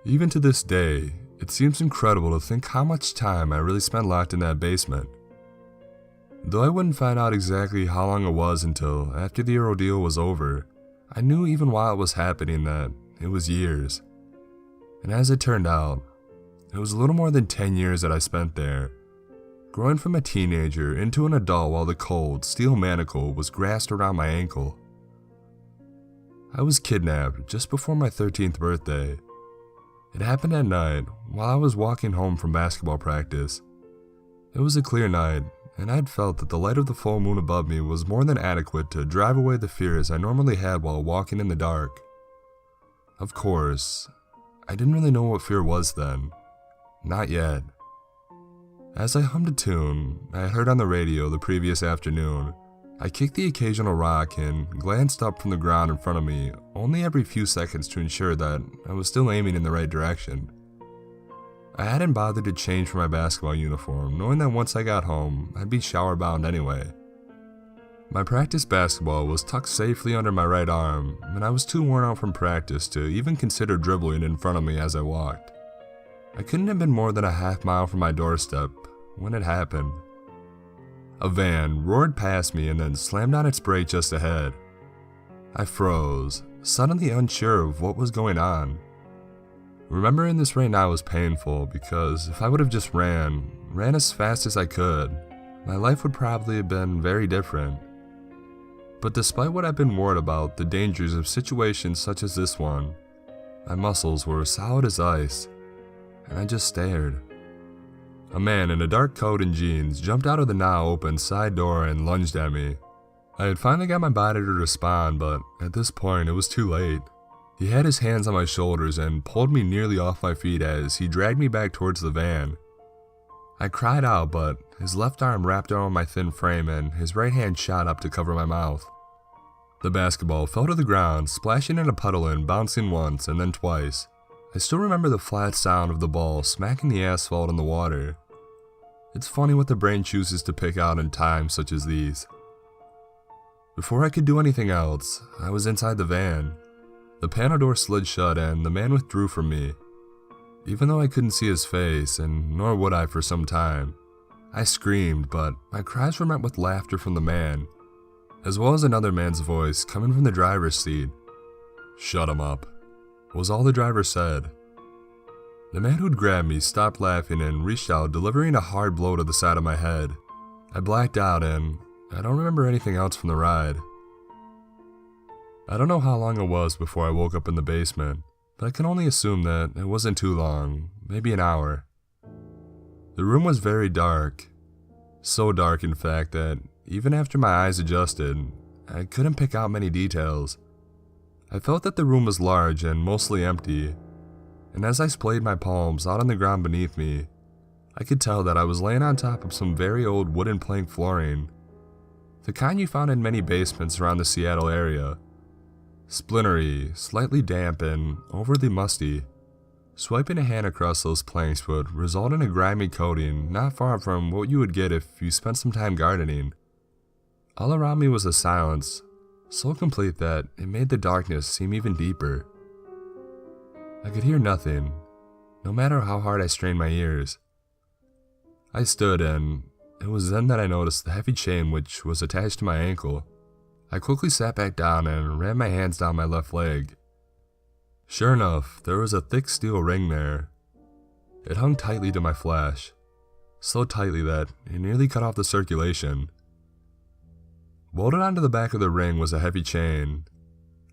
Even to this day, it seems incredible to think how much time I really spent locked in that basement. Though I wouldn't find out exactly how long it was until after the ordeal was over, I knew even while it was happening that it was years. And as it turned out, it was a little more than 10 years that I spent there, growing from a teenager into an adult while the cold, steel manacle was grasped around my ankle. I was kidnapped just before my 13th birthday. It happened at night while I was walking home from basketball practice. It was a clear night, and I'd felt that the light of the full moon above me was more than adequate to drive away the fears I normally had while walking in the dark. Of course, I didn't really know what fear was then. Not yet. As I hummed a tune I had heard on the radio the previous afternoon, I kicked the occasional rock and glanced up from the ground in front of me only every few seconds to ensure that I was still aiming in the right direction. I hadn't bothered to change for my basketball uniform, knowing that once I got home, I'd be shower bound anyway. My practice basketball was tucked safely under my right arm, and I was too worn out from practice to even consider dribbling in front of me as I walked. I couldn't have been more than a half mile from my doorstep when it happened. A van roared past me and then slammed on its brake just ahead. I froze, suddenly unsure of what was going on. Remembering this right now was painful because if I would have just ran as fast as I could, my life would probably have been very different. But despite what I've been worried about the dangers of situations such as this one, my muscles were solid as ice, and I just stared. A man in a dark coat and jeans jumped out of the now open side door and lunged at me. I had finally got my body to respond, but at this point it was too late. He had his hands on my shoulders and pulled me nearly off my feet as he dragged me back towards the van. I cried out, but his left arm wrapped around my thin frame and his right hand shot up to cover my mouth. The basketball fell to the ground, splashing in a puddle and bouncing once and then twice. I still remember the flat sound of the ball smacking the asphalt in the water. It's funny what the brain chooses to pick out in times such as these. Before I could do anything else, I was inside the van. The panel door slid shut and the man withdrew from me. Even though I couldn't see his face, and nor would I for some time, I screamed, but my cries were met with laughter from the man, as well as another man's voice coming from the driver's seat. "Shut him up," was all the driver said. The man who'd grabbed me stopped laughing and reached out, delivering a hard blow to the side of my head. I blacked out and I don't remember anything else from the ride. I don't know how long it was before I woke up in the basement, but I can only assume that it wasn't too long, maybe an hour. The room was very dark. So dark, in fact, that even after my eyes adjusted, I couldn't pick out many details. I felt that the room was large and mostly empty, and as I splayed my palms out on the ground beneath me, I could tell that I was laying on top of some very old wooden plank flooring, the kind you found in many basements around the Seattle area. Splintery, slightly damp, and overly musty. Swiping a hand across those planks would result in a grimy coating not far from what you would get if you spent some time gardening. All around me was a silence, so complete that it made the darkness seem even deeper. I could hear nothing, no matter how hard I strained my ears. I stood, and it was then that I noticed the heavy chain which was attached to my ankle. I quickly sat back down and ran my hands down my left leg. Sure enough, there was a thick steel ring there. It hung tightly to my flesh, so tightly that it nearly cut off the circulation. Bolted onto the back of the ring was a heavy chain.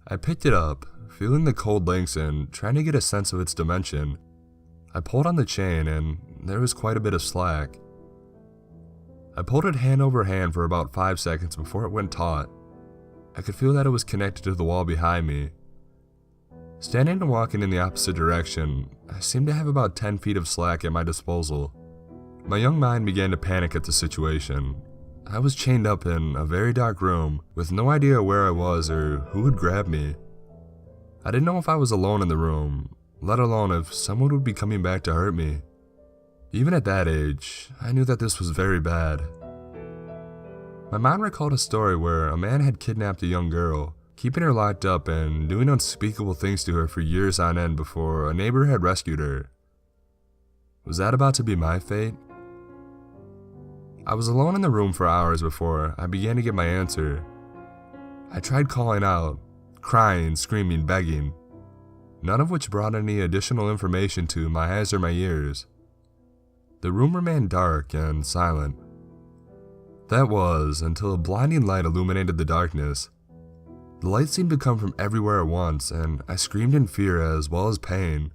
I picked it up, feeling the cold links and trying to get a sense of its dimension. I pulled on the chain and there was quite a bit of slack. I pulled it hand over hand for about 5 seconds before it went taut. I could feel that it was connected to the wall behind me. Standing and walking in the opposite direction, I seemed to have about 10 feet of slack at my disposal. My young mind began to panic at the situation. I was chained up in a very dark room with no idea where I was or who would grab me. I didn't know if I was alone in the room, let alone if someone would be coming back to hurt me. Even at that age, I knew that this was very bad. My mind recalled a story where a man had kidnapped a young girl, keeping her locked up and doing unspeakable things to her for years on end before a neighbor had rescued her. Was that about to be my fate? I was alone in the room for hours before I began to get my answer. I tried calling out, crying, screaming, begging, none of which brought any additional information to my eyes or my ears. The room remained dark and silent. That was until a blinding light illuminated the darkness. The light seemed to come from everywhere at once, and I screamed in fear as well as pain.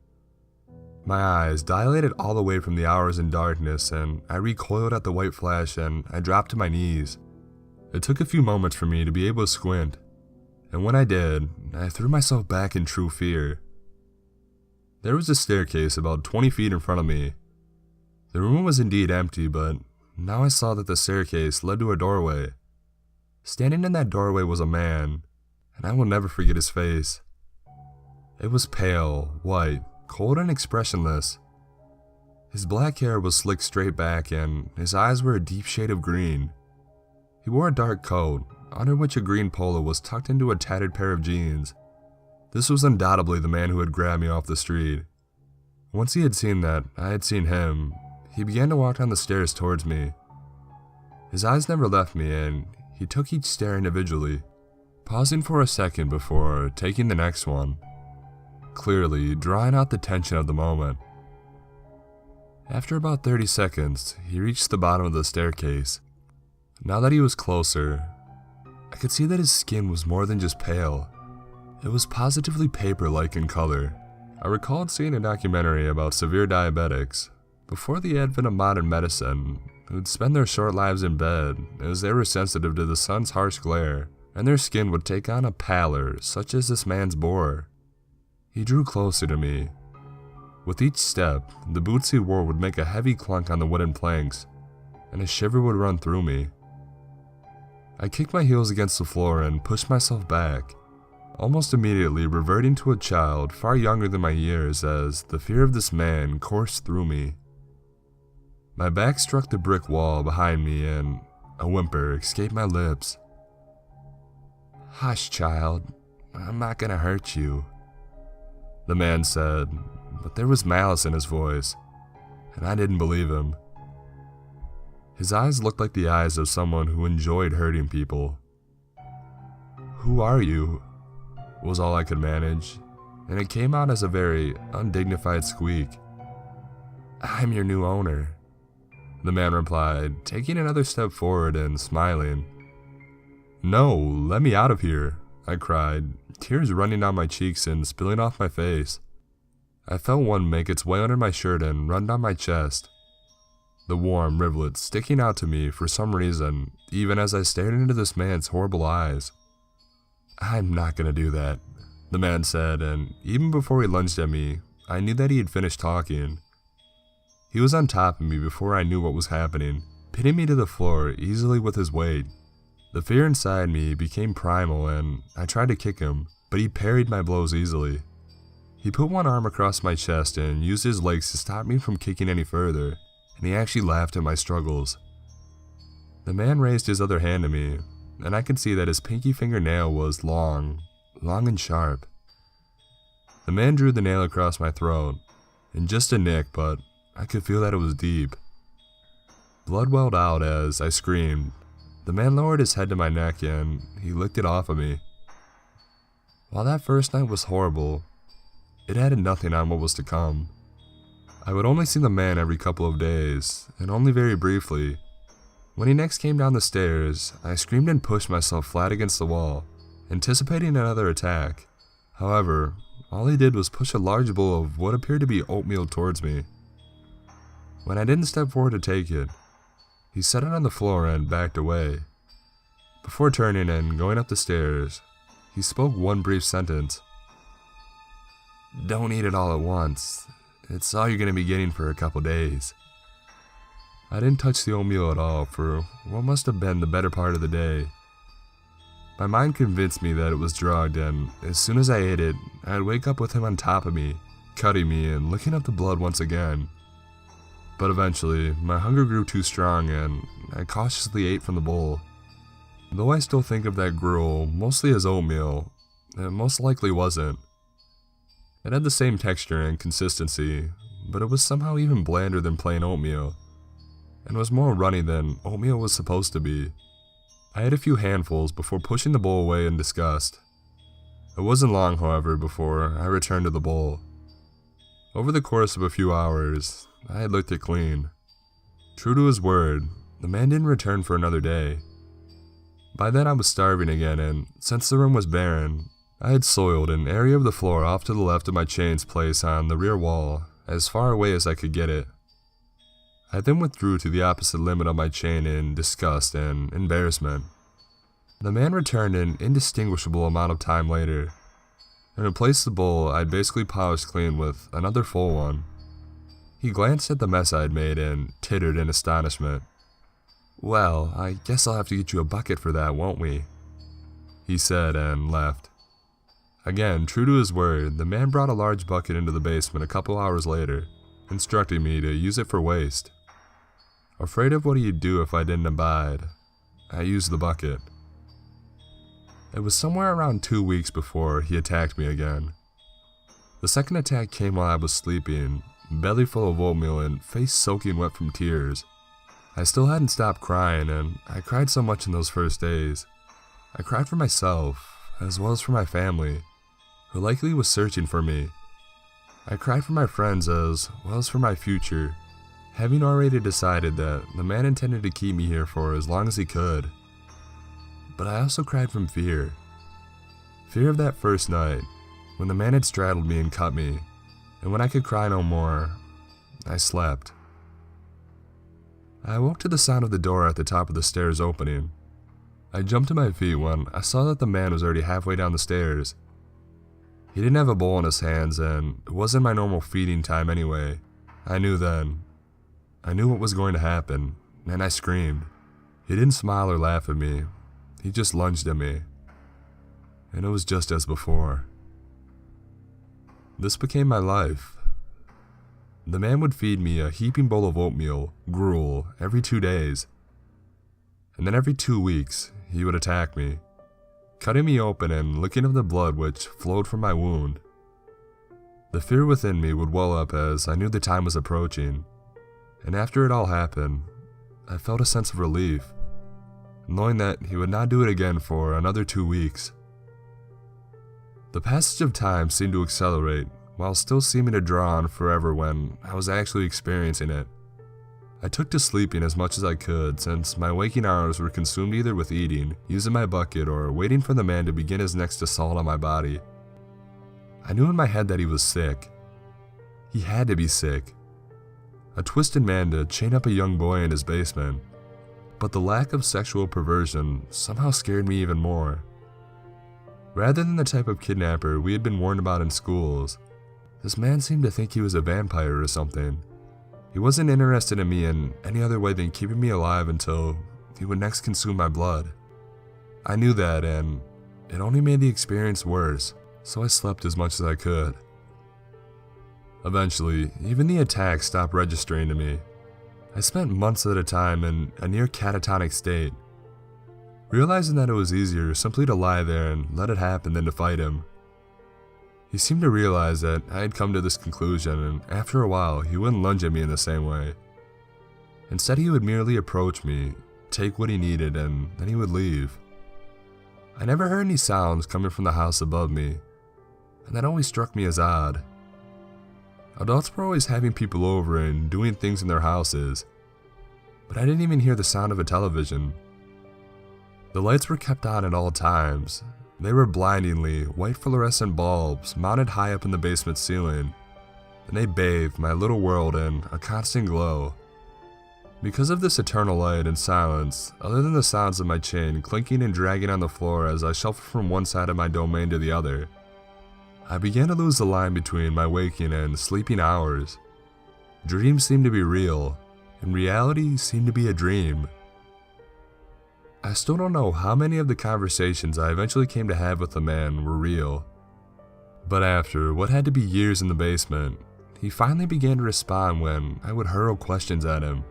My eyes dilated all the way from the hours in darkness, and I recoiled at the white flash and I dropped to my knees. It took a few moments for me to be able to squint, and when I did, I threw myself back in true fear. There was a staircase about 20 feet in front of me. The room was indeed empty, but now I saw that the staircase led to a doorway. Standing in that doorway was a man, and I will never forget his face. It was pale, white, cold and expressionless. His black hair was slicked straight back and his eyes were a deep shade of green. He wore a dark coat, under which a green polo was tucked into a tattered pair of jeans. This was undoubtedly the man who had grabbed me off the street. Once he had seen that I had seen him, he began to walk down the stairs towards me. His eyes never left me and he took each stair individually, pausing for a second before taking the next one, clearly drawing out the tension of the moment. After about 30 seconds, he reached the bottom of the staircase. Now that he was closer, I could see that his skin was more than just pale. It was positively paper-like in color. I recalled seeing a documentary about severe diabetics, before the advent of modern medicine, who'd spend their short lives in bed as they were sensitive to the sun's harsh glare, and their skin would take on a pallor such as this man's bore. He drew closer to me. With each step, the boots he wore would make a heavy clunk on the wooden planks, and a shiver would run through me. I kicked my heels against the floor and pushed myself back, almost immediately reverting to a child far younger than my years as the fear of this man coursed through me. My back struck the brick wall behind me and a whimper escaped my lips. "Hush, child. I'm not gonna hurt you," the man said, but there was malice in his voice, and I didn't believe him. His eyes looked like the eyes of someone who enjoyed hurting people. "Who are you?" was all I could manage, and it came out as a very undignified squeak. "I'm your new owner," the man replied, taking another step forward and smiling. "No, let me out of here," I cried, tears running down my cheeks and spilling off my face. I felt one make its way under my shirt and run down my chest, the warm rivulet sticking out to me for some reason, even as I stared into this man's horrible eyes. "I'm not gonna do that," the man said, and even before he lunged at me, I knew that he had finished talking. He was on top of me before I knew what was happening, pinning me to the floor easily with his weight. The fear inside me became primal and I tried to kick him, but he parried my blows easily. He put one arm across my chest and used his legs to stop me from kicking any further, and he actually laughed at my struggles. The man raised his other hand to me, and I could see that his pinky fingernail was long and sharp. The man drew the nail across my throat, in just a nick, but I could feel that it was deep. Blood welled out as I screamed. The man lowered his head to my neck and he licked it off of me. While that first night was horrible, it added nothing on what was to come. I would only see the man every couple of days, and only very briefly. When he next came down the stairs, I screamed and pushed myself flat against the wall, anticipating another attack. However, all he did was push a large bowl of what appeared to be oatmeal towards me. When I didn't step forward to take it, he set it on the floor and backed away. Before turning and going up the stairs, he spoke one brief sentence. "Don't eat it all at once. It's all you're going to be getting for a couple days." I didn't touch the oatmeal at all for what must have been the better part of the day. My mind convinced me that it was drugged, and as soon as I ate it, I'd wake up with him on top of me, cutting me and licking up the blood once again. But eventually, my hunger grew too strong and I cautiously ate from the bowl. Though I still think of that gruel mostly as oatmeal, it most likely wasn't. It had the same texture and consistency, but it was somehow even blander than plain oatmeal, and was more runny than oatmeal was supposed to be. I had a few handfuls before pushing the bowl away in disgust. It wasn't long, however, before I returned to the bowl. Over the course of a few hours, I had licked it clean. True to his word, the man didn't return for another day. By then I was starving again, and since the room was barren, I had soiled an area of the floor off to the left of my chain's place on the rear wall, as far away as I could get it. I then withdrew to the opposite limit of my chain in disgust and embarrassment. The man returned an indistinguishable amount of time later, and replaced the bowl I'd basically polished clean with another full one. He glanced at the mess I'd made and tittered in astonishment. "Well, I guess I'll have to get you a bucket for that, won't we?" he said and left. Again, true to his word, the man brought a large bucket into the basement a couple hours later, instructing me to use it for waste. Afraid of what he'd do if I didn't abide, I used the bucket. It was somewhere around 2 weeks before he attacked me again. The second attack came while I was sleeping, belly full of oatmeal and face soaking wet from tears. I still hadn't stopped crying, and I cried so much in those first days. I cried for myself, as well as for my family, who likely was searching for me. I cried for my friends as well as for my future, having already decided that the man intended to keep me here for as long as he could. But I also cried from fear. Fear of that first night, when the man had straddled me and cut me, and when I could cry no more, I slept. I awoke to the sound of the door at the top of the stairs opening. I jumped to my feet when I saw that the man was already halfway down the stairs. He didn't have a bowl in his hands, and it wasn't my normal feeding time anyway. I knew then. I knew what was going to happen, and I screamed. He didn't smile or laugh at me. He just lunged at me. And it was just as before. This became my life. The man would feed me a heaping bowl of oatmeal, gruel, every 2 days. And then every 2 weeks, he would attack me, cutting me open and licking of the blood which flowed from my wound. The fear within me would well up as I knew the time was approaching, and after it all happened, I felt a sense of relief, knowing that he would not do it again for another 2 weeks. The passage of time seemed to accelerate, while still seeming to draw on forever when I was actually experiencing it. I took to sleeping as much as I could, since my waking hours were consumed either with eating, using my bucket, or waiting for the man to begin his next assault on my body. I knew in my head that he was sick. He had to be sick. A twisted man to chain up a young boy in his basement. But the lack of sexual perversion somehow scared me even more. Rather than the type of kidnapper we had been warned about in schools, this man seemed to think he was a vampire or something. He wasn't interested in me in any other way than keeping me alive until he would next consume my blood. I knew that, and it only made the experience worse, so I slept as much as I could. Eventually, even the attack stopped registering to me. I spent months at a time in a near catatonic state, realizing that it was easier simply to lie there and let it happen than to fight him. He seemed to realize that I had come to this conclusion, and after a while, he wouldn't lunge at me in the same way. Instead, he would merely approach me, take what he needed, and then he would leave. I never heard any sounds coming from the house above me, and that always struck me as odd. Adults were always having people over and doing things in their houses, but I didn't even hear the sound of a television. The lights were kept on at all times. They were blindingly white fluorescent bulbs mounted high up in the basement ceiling, and they bathed my little world in a constant glow. Because of this eternal light and silence, other than the sounds of my chain clinking and dragging on the floor as I shuffled from one side of my domain to the other, I began to lose the line between my waking and sleeping hours. Dreams seemed to be real, and reality seemed to be a dream. I still don't know how many of the conversations I eventually came to have with the man were real, but after what had to be years in the basement, he finally began to respond when I would hurl questions at him.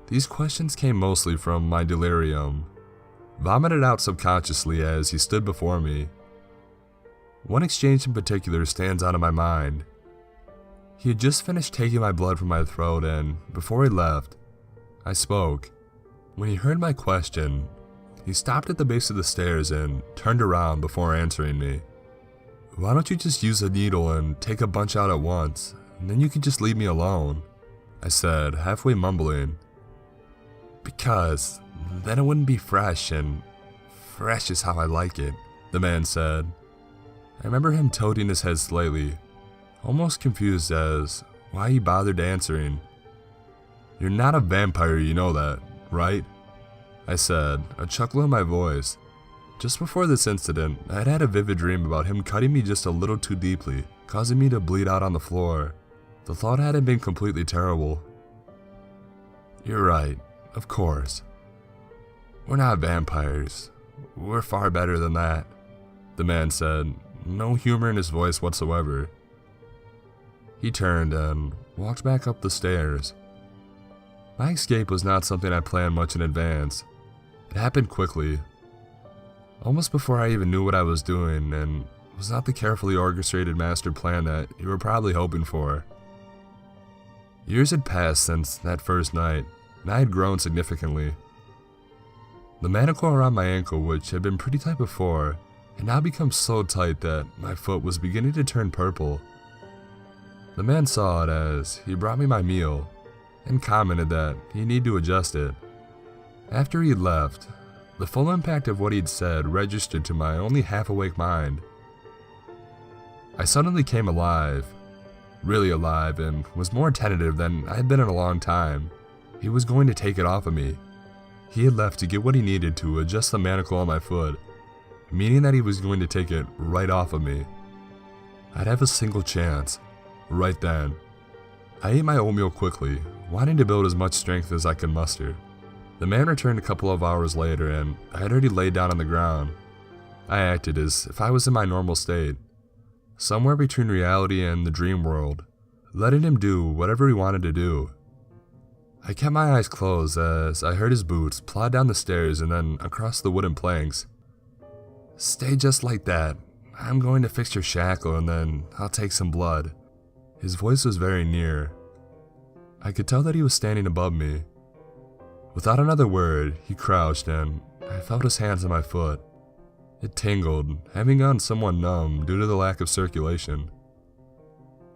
These questions came mostly from my delirium, vomited out subconsciously as he stood before me. One exchange in particular stands out in my mind. He had just finished taking my blood from my throat, and before he left, I spoke. When he heard my question, he stopped at the base of the stairs and turned around before answering me. "Why don't you just use a needle and take a bunch out at once, and then you can just leave me alone?" I said, halfway mumbling. "Because then it wouldn't be fresh, and fresh is how I like it," the man said. I remember him tilting his head slightly, almost confused as why he bothered answering. "You're not a vampire, you know that, right?" I said, a chuckle in my voice. Just before this incident, I had had a vivid dream about him cutting me just a little too deeply, causing me to bleed out on the floor. The thought hadn't been completely terrible. "You're right, of course. We're not vampires. We're far better than that," the man said, no humor in his voice whatsoever. He turned and walked back up the stairs. My escape was not something I planned much in advance. It happened quickly, almost before I even knew what I was doing, and was not the carefully orchestrated master plan that you were probably hoping for. Years had passed since that first night, and I had grown significantly. The manacle around my ankle, which had been pretty tight before, had now become so tight that my foot was beginning to turn purple. The man saw it as he brought me my meal, and commented that he needed to adjust it. After he left, the full impact of what he'd said registered to my only half-awake mind. I suddenly came alive, really alive, and was more tentative than I had been in a long time. He was going to take it off of me. He had left to get what he needed to adjust the manacle on my foot, meaning that he was going to take it right off of me. I'd have a single chance, right then. I ate my oatmeal quickly, wanting to build as much strength as I could muster. The man returned a couple of hours later, and I had already laid down on the ground. I acted as if I was in my normal state, somewhere between reality and the dream world, letting him do whatever he wanted to do. I kept my eyes closed as I heard his boots plod down the stairs and then across the wooden planks. "Stay just like that. I'm going to fix your shackle and then I'll take some blood." His voice was very near. I could tell that he was standing above me. Without another word, he crouched and I felt his hands on my foot. It tingled, having gone somewhat numb due to the lack of circulation.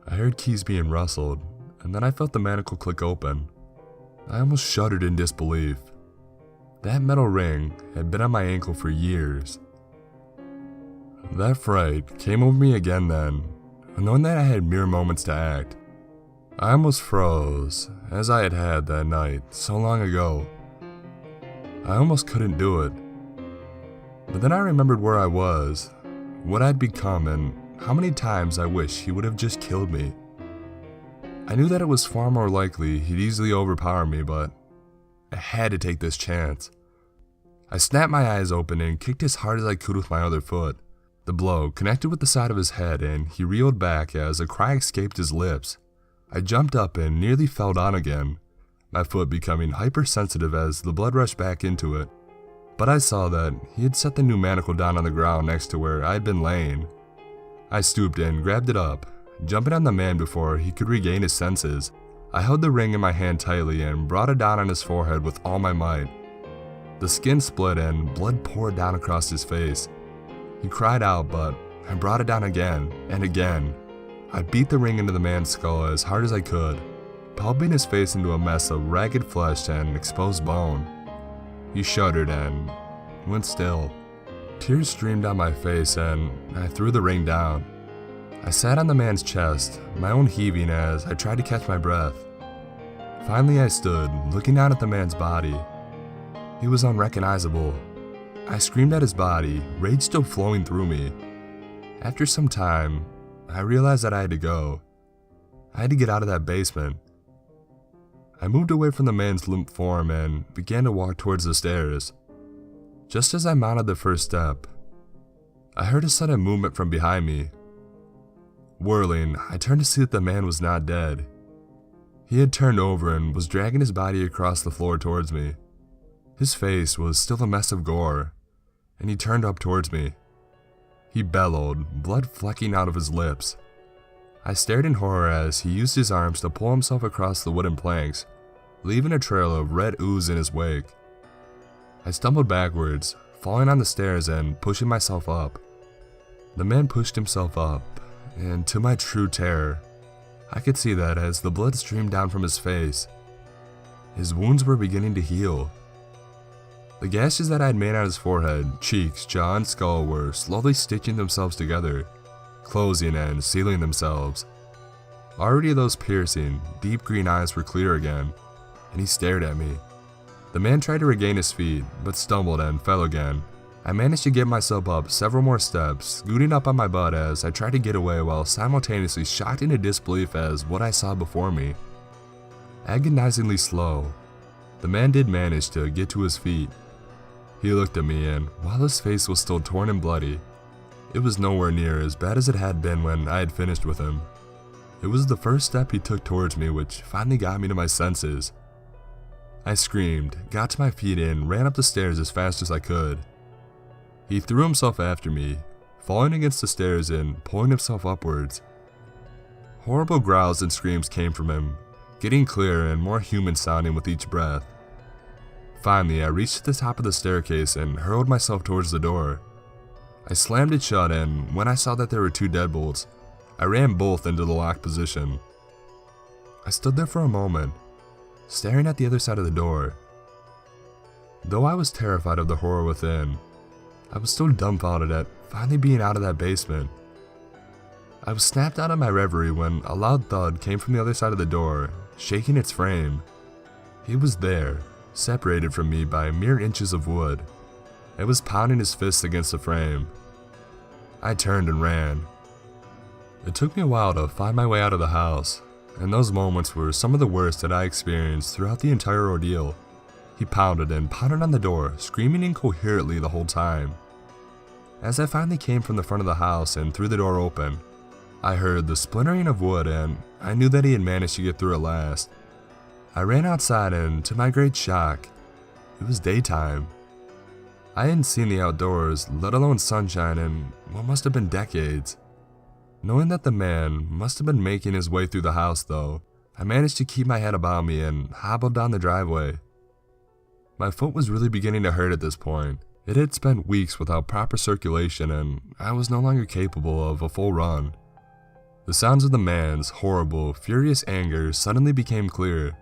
I heard keys being rustled, and then I felt the manacle click open. I almost shuddered in disbelief. That metal ring had been on my ankle for years. That fright came over me again then, knowing that I had mere moments to act. I almost froze, as I had had that night so long ago. I almost couldn't do it. But then I remembered where I was, what I'd become, and how many times I wish he would have just killed me. I knew that it was far more likely he'd easily overpower me, but I had to take this chance. I snapped my eyes open and kicked as hard as I could with my other foot. The blow connected with the side of his head and he reeled back as a cry escaped his lips. I jumped up and nearly fell down again, my foot becoming hypersensitive as the blood rushed back into it. But I saw that he had set the new manacle down on the ground next to where I had been laying. I stooped and grabbed it up, jumping on the man before he could regain his senses. I held the ring in my hand tightly and brought it down on his forehead with all my might. The skin split and blood poured down across his face. He cried out, but I brought it down again and again. I beat the ring into the man's skull as hard as I could, pulping his face into a mess of ragged flesh and exposed bone. He shuddered and went still. Tears streamed down my face and I threw the ring down. I sat on the man's chest, my own heaving as I tried to catch my breath. Finally I stood, looking down at the man's body. He was unrecognizable. I screamed at his body, rage still flowing through me. After some time, I realized that I had to go. I had to get out of that basement. I moved away from the man's limp form and began to walk towards the stairs. Just as I mounted the first step, I heard a sudden movement from behind me. Whirling, I turned to see that the man was not dead. He had turned over and was dragging his body across the floor towards me. His face was still a mess of gore, and he turned up towards me. He bellowed, blood flecking out of his lips. I stared in horror as he used his arms to pull himself across the wooden planks, leaving a trail of red ooze in his wake. I stumbled backwards, falling on the stairs and pushing myself up. The man pushed himself up, and to my true terror, I could see that as the blood streamed down from his face, his wounds were beginning to heal. The gashes that I had made on his forehead, cheeks, jaw, and skull were slowly stitching themselves together, closing and sealing themselves. Already those piercing, deep green eyes were clear again, and he stared at me. The man tried to regain his feet, but stumbled and fell again. I managed to get myself up several more steps, scooting up on my butt as I tried to get away while simultaneously shocked into disbelief as what I saw before me. Agonizingly slow, the man did manage to get to his feet. He looked at me, and while his face was still torn and bloody, it was nowhere near as bad as it had been when I had finished with him. It was the first step he took towards me which finally got me to my senses. I screamed, got to my feet and ran up the stairs as fast as I could. He threw himself after me, falling against the stairs and pulling himself upwards. Horrible growls and screams came from him, getting clearer and more human sounding with each breath. Finally, I reached the top of the staircase and hurled myself towards the door. I slammed it shut, and when I saw that there were 2 deadbolts, I ran both into the locked position. I stood there for a moment, staring at the other side of the door. Though I was terrified of the horror within, I was still dumbfounded at finally being out of that basement. I was snapped out of my reverie when a loud thud came from the other side of the door, shaking its frame. He was there, separated from me by mere inches of wood, and was pounding his fists against the frame. I turned and ran. It took me a while to find my way out of the house, and those moments were some of the worst that I experienced throughout the entire ordeal. He pounded and pounded on the door, screaming incoherently the whole time. As I finally came from the front of the house and threw the door open, I heard the splintering of wood, and I knew that he had managed to get through at last. I ran outside, and to my great shock, it was daytime. I hadn't seen the outdoors, let alone sunshine, in what must have been decades. Knowing that the man must have been making his way through the house though, I managed to keep my head about me and hobbled down the driveway. My foot was really beginning to hurt at this point. It had spent weeks without proper circulation, and I was no longer capable of a full run. The sounds of the man's horrible, furious anger suddenly became clear,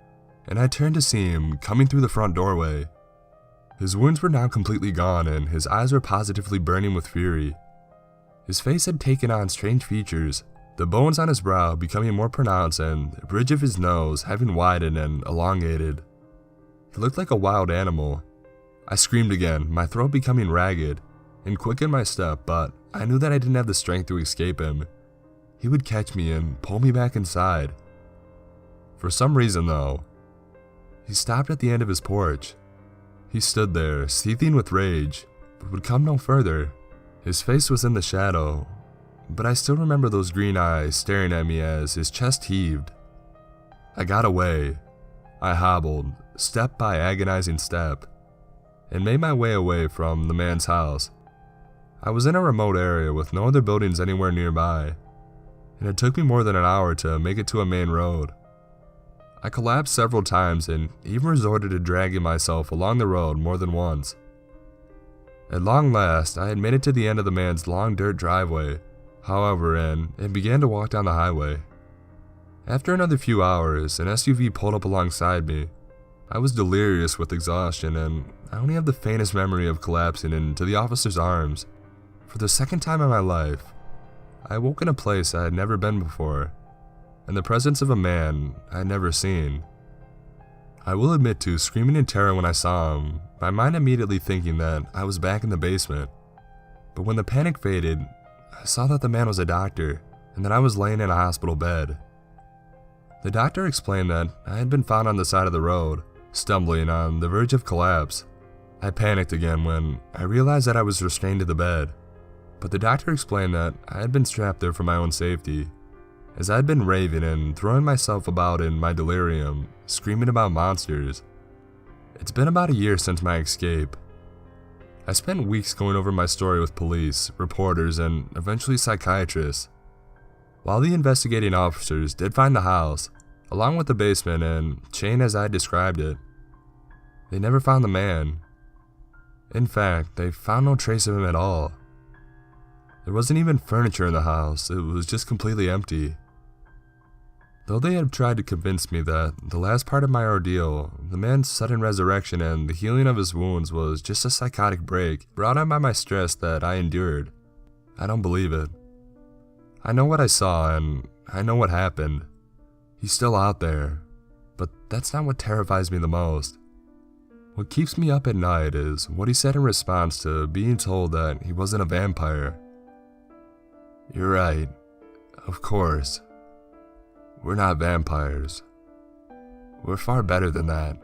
and I turned to see him coming through the front doorway. His wounds were now completely gone, and his eyes were positively burning with fury. His face had taken on strange features, the bones on his brow becoming more pronounced and the bridge of his nose having widened and elongated. He looked like a wild animal. I screamed again, my throat becoming ragged, and quickened my step, but I knew that I didn't have the strength to escape him. He would catch me and pull me back inside. For some reason though, he stopped at the end of his porch. He stood there, seething with rage, but would come no further. His face was in the shadow, but I still remember those green eyes staring at me as his chest heaved. I got away. I hobbled, step by agonizing step, and made my way away from the man's house. I was in a remote area with no other buildings anywhere nearby, and it took me more than an hour to make it to a main road. I collapsed several times and even resorted to dragging myself along the road more than once. At long last, I had made it to the end of the man's long dirt driveway, however, and began to walk down the highway. After another few hours, an SUV pulled up alongside me. I was delirious with exhaustion, and I only have the faintest memory of collapsing into the officer's arms. For the second time in my life, I woke in a place I had never been before, in the presence of a man I had never seen. I will admit to screaming in terror when I saw him, my mind immediately thinking that I was back in the basement. But when the panic faded, I saw that the man was a doctor, and that I was laying in a hospital bed. The doctor explained that I had been found on the side of the road, stumbling on the verge of collapse. I panicked again when I realized that I was restrained to the bed, but the doctor explained that I had been strapped there for my own safety, as I had been raving and throwing myself about in my delirium, screaming about monsters. It's been about a year since my escape. I spent weeks going over my story with police, reporters, and eventually psychiatrists. While the investigating officers did find the house, along with the basement and chain as I described it, they never found the man. In fact, they found no trace of him at all. There wasn't even furniture in the house, it was just completely empty. Though they had tried to convince me that the last part of my ordeal, the man's sudden resurrection and the healing of his wounds, was just a psychotic break brought on by my stress that I endured, I don't believe it. I know what I saw and I know what happened. He's still out there, but that's not what terrifies me the most. What keeps me up at night is what he said in response to being told that he wasn't a vampire. "You're right, of course. We're not vampires. We're far better than that."